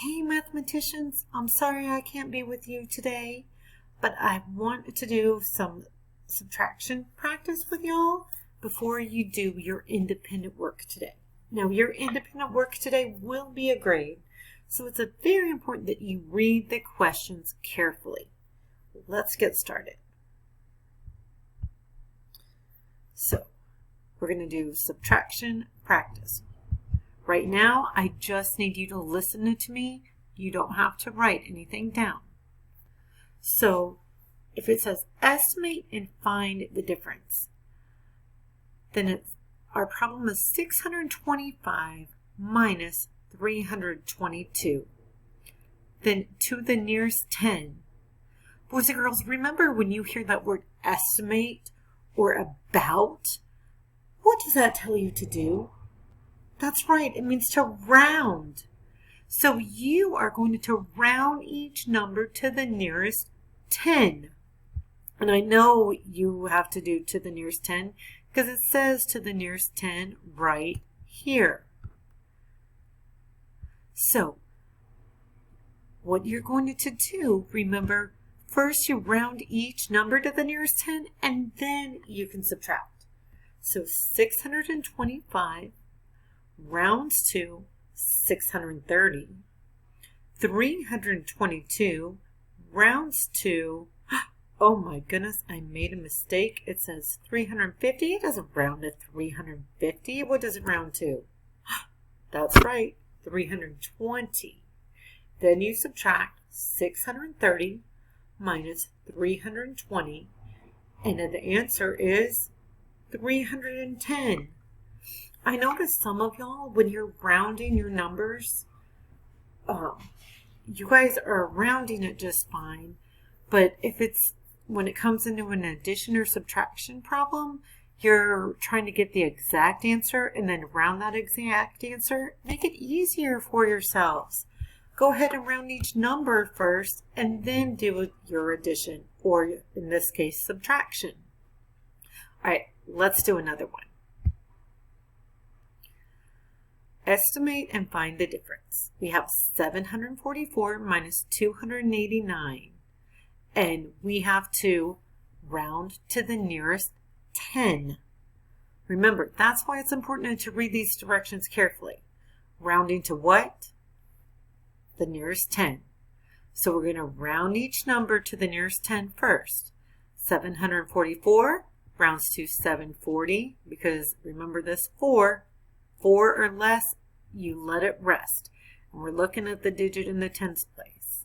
Hey mathematicians, I'm sorry I can't be with you today, but I want to do some subtraction practice with y'all before you do your independent work today. Now your independent work today will be a grade, so it's very important that you read the questions carefully. Let's get started. So we're going to do subtraction practice. Right now, I just need you to listen to me. You don't have to write anything down. So, if it says estimate and find the difference, then our problem is 625 minus 322. Then to the nearest 10. Boys and girls, remember when you hear that word estimate or about, what does that tell you to do? That's right, it means to round. So you are going to round each number to the nearest 10. And I know you have to do to the nearest 10 because it says to the nearest 10 right here. So what you're going to do, remember, first you round each number to the nearest 10 and then you can subtract. So 625 rounds to 630. 322 rounds to, oh my goodness, I made a mistake. It says 350. It doesn't round to 350. What does it round to? That's right, 320. Then you subtract 630 minus 320, and then the answer is 310. I noticed some of y'all, when you're rounding your numbers, you guys are rounding it just fine. But when it comes into an addition or subtraction problem, you're trying to get the exact answer and then round that exact answer. Make it easier for yourselves. Go ahead and round each number first and then do your addition, or in this case, subtraction. All right, let's do another one. Estimate and find the difference. We have 744 minus 289, and we have to round to the nearest 10. Remember, that's why it's important to read these directions carefully. Rounding to what? The nearest 10. So we're going to round each number to the nearest 10 first. 744 rounds to 740, because remember this 4 or less, you let it rest. And we're looking at the digit in the tens place.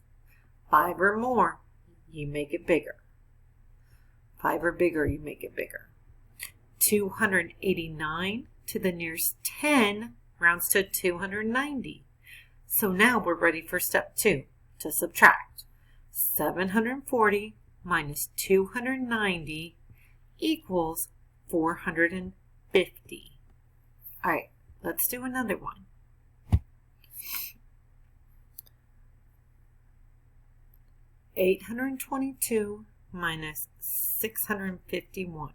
5 or more, you make it bigger. 5 or bigger, you make it bigger. 289 to the nearest 10 rounds to 290. So now we're ready for step 2, to subtract. 740 minus 290 equals 450. All right. Let's do another one. $822 minus 651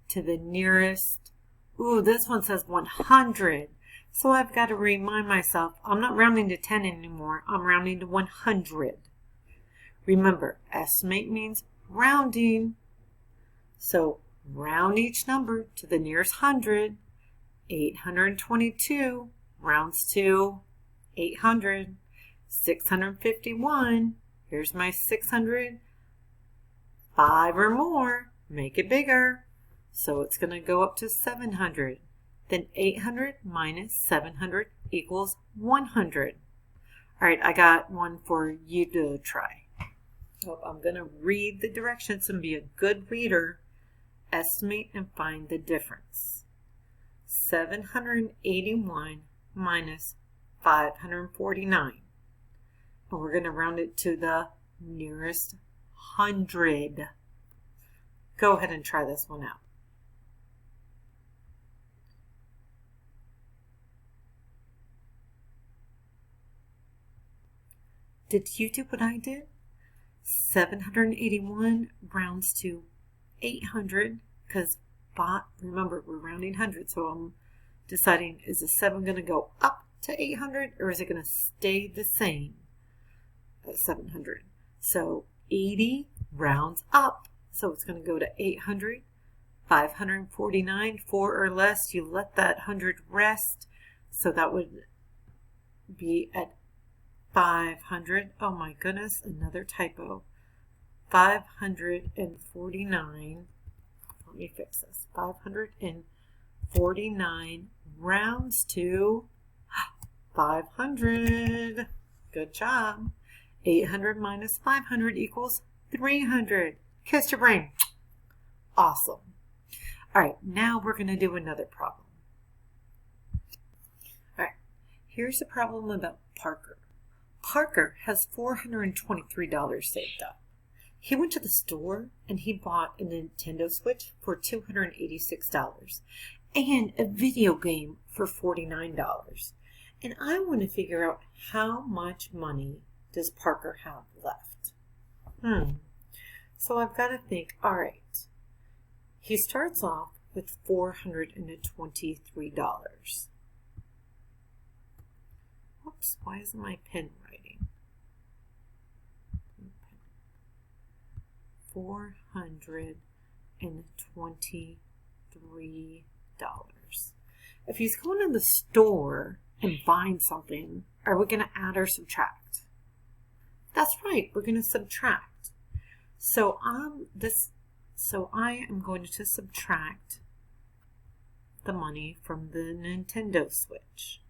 to the nearest. Ooh, this one says 100. So I've got to remind myself, I'm not rounding to 10 anymore. I'm rounding to 100. Remember, estimate means rounding. So round each number to the nearest 100. 822 rounds to 800. 651, here's my 600. 5 or more, make it bigger. So it's going to go up to 700. Then 800 minus 700 equals 100. All right, I got one for you to try. So I'm going to read the directions and be a good reader. Estimate and find the difference. 781 minus 549. And we're going to round it to the nearest 100. Go ahead and try this one out. Did you do what I did? 781 rounds to 800 because remember, we're rounding hundreds, so I'm deciding, is the 7 going to go up to 800, or is it going to stay the same at 700? So 80 rounds up. So it's going to go to 800, 549, 4 or less. You let that 100 rest. So that would be at 500. Oh my goodness, another typo. 549. Let me fix this. 549 rounds to 500. Good job. 800 minus 500 equals 300. Kiss your brain. Awesome. All right, now we're going to do another problem. All right, here's a problem about Parker. Parker has $423 saved up. He went to the store and he bought a Nintendo Switch for $286 and a video game for $49. And I want to figure out how much money does Parker have left. So I've got to think, all right, he starts off with $423. Whoops, why isn't my pen writing? $423. If he's going to the store and buying something, are we going to add or subtract? That's right, we're going to subtract. So I am going to subtract the money from the Nintendo Switch.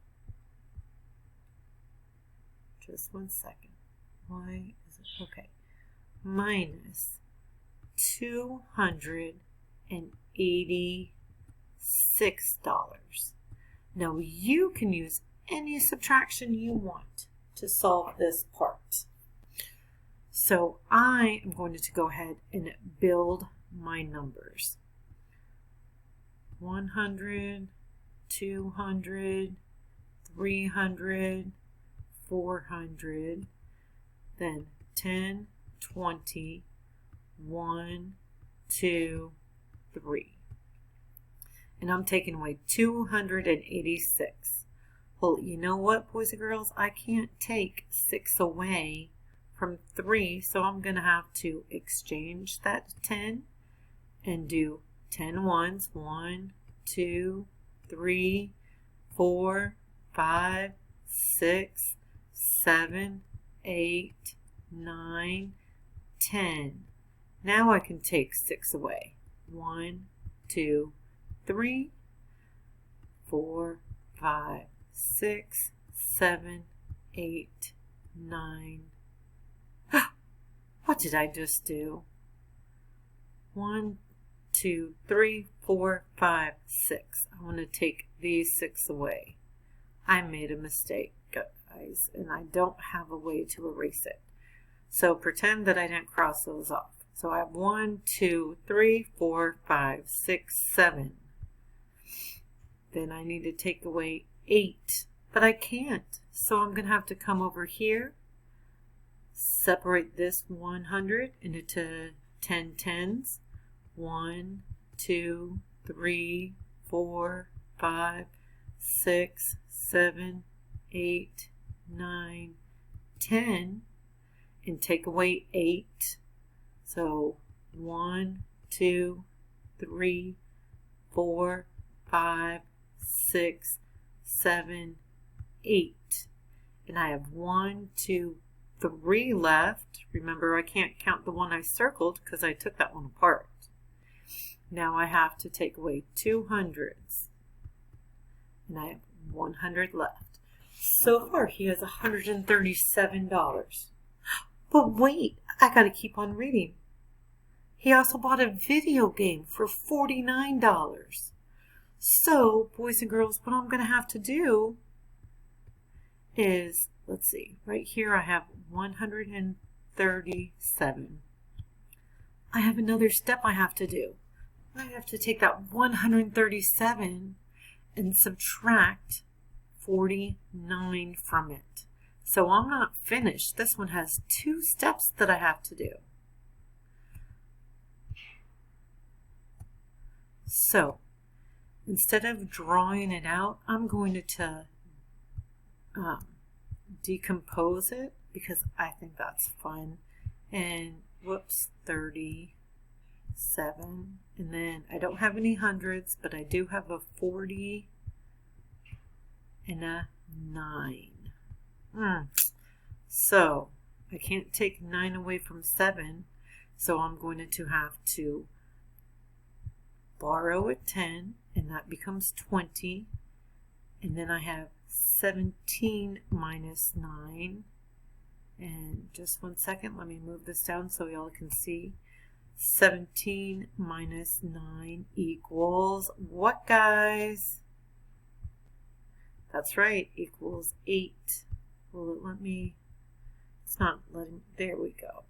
Just 1 second. Why is it okay? Minus $286. Now you can use any subtraction you want to solve this part. So I am going to go ahead and build my numbers. 100, 200, 300, 400, then 10, 20, 1, 2, 3. And I'm taking away 286. Well, you know what, boys and girls? I can't take 6 away from 3, so I'm going to have to exchange that 10 and do 10 ones. 1, 2, 3, 4, 5, 6, 7, 8, 9, 10. Now I can take 6 away. 1, 2, 3, 4, 5, 6, 7, 8, 9. What did I just do? 1, 2, 3, 4, 5, 6. I want to take these 6 away. I made a mistake, guys, and I don't have a way to erase it. So pretend that I didn't cross those off. So I have 1, 2, 3, 4, 5, 6, 7. Then I need to take away 8, but I can't. So I'm going to have to come over here, separate this 100 into 10 tens. 1, 2, 3, 4, 5, 6, 7, 8, 9, 10, and take away 8. So 1, 2, 3, 4, 5, 6, 7, 8. And I have 1, 2, 3 left. Remember, I can't count the one I circled because I took that one apart. Now I have to take away 2 hundreds. And I have 100 left. So far, he has $137. But wait, I got to keep on reading. He also bought a video game for $49. So, boys and girls, what I'm going to have to do is, let's see, right here I have 137. I have another step I have to do. I have to take that 137 and subtract 49 from it. So I'm not finished. This one has 2 steps that I have to do. So instead of drawing it out, I'm going to decompose it because I think that's fun. And whoops, 37. And then I don't have any hundreds, but I do have a 40 and a 9. So I can't take 9 away from 7. So I'm going to have to borrow a 10, and that becomes 20. And then I have 17 minus 9. And just one second, let me move this down so y'all can see. 17 minus 9 equals what, guys? That's right, equals 8. Will it let me? It's not letting, there we go.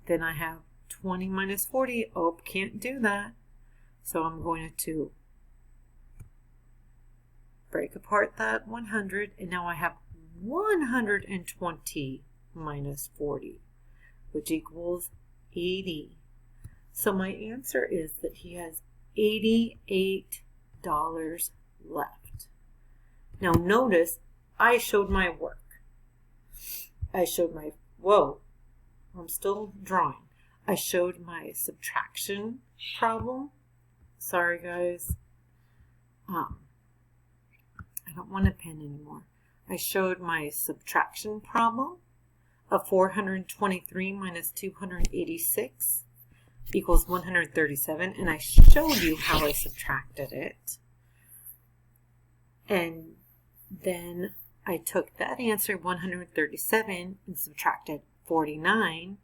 Then I have 20 minus 40. Oh, can't do that. So I'm going to break apart that 100, and now I have 120 minus 40, which equals 80. So my answer is that he has $88 left. Now notice I showed my work. I showed my, whoa, I'm still drawing. I showed my subtraction problem. Sorry guys. I don't want a pen anymore. I showed my subtraction problem of 423 minus 286 equals 137, and I showed you how I subtracted it. And then I took that answer, 137, and subtracted 49,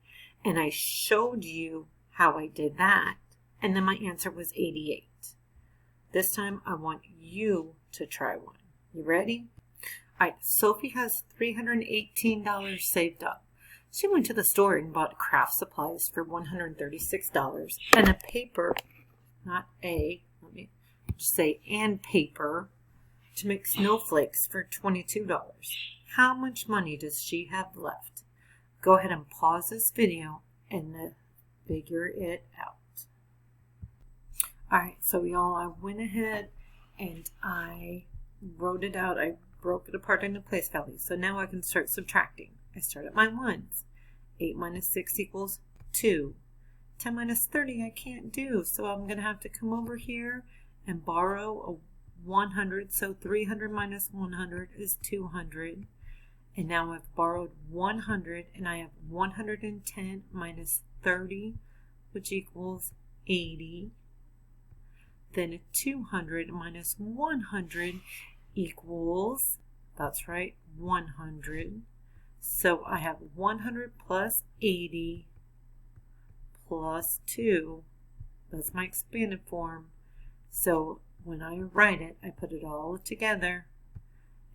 and I showed you how I did that, and then my answer was 88. This time I want you to try one. You ready? All right, Sophie has $318 saved up. She went to the store and bought craft supplies for $136 and a paper, not a, let me just say, and paper to make snowflakes for $22. How much money does she have left? Go ahead and pause this video and figure it out. All right, so y'all, I went ahead and I wrote it out. I broke it apart into place values. So now I can start subtracting. I start at my ones. 8 minus 6 equals 2. 10 minus 30 I can't do, so I'm going to have to come over here and borrow a 100. So 300 minus 100 is 200. And now I've borrowed 100, and I have 110 minus 30, which equals 80. Then a 200 minus 100 equals, that's right, 100. So I have 100 plus 80 plus 2. That's my expanded form. So when I write it, I put it all together,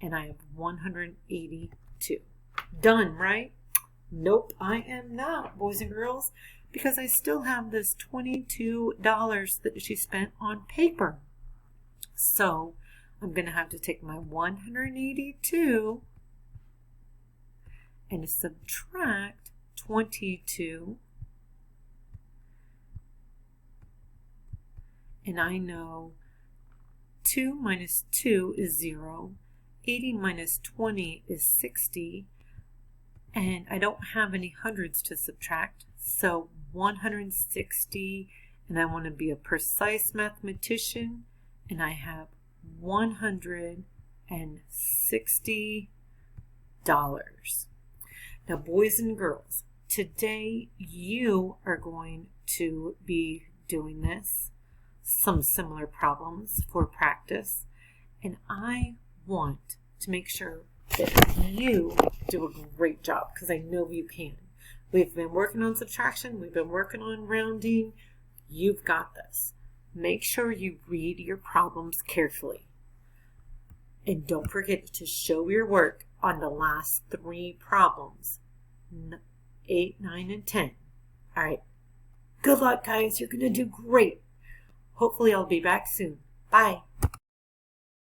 and I have 182. Done, right? Nope, I am not, boys and girls, because I still have this $22 that she spent on paper. So I'm going to have to take my 182 and subtract 22. And I know 2 minus 2 is 0. 80 minus 20 is 60. And I don't have any hundreds to subtract. So 160, and I want to be a precise mathematician, and I have $160. Now, boys and girls, today you are going to be doing some similar problems for practice, and I want to make sure that you do a great job, because I know you can. We've been working on subtraction, we've been working on rounding. You've got this. Make sure you read your problems carefully. And don't forget to show your work on the last 3 problems, 8, 9, and 10. All right. Good luck, guys. You're going to do great. Hopefully I'll be back soon. Bye.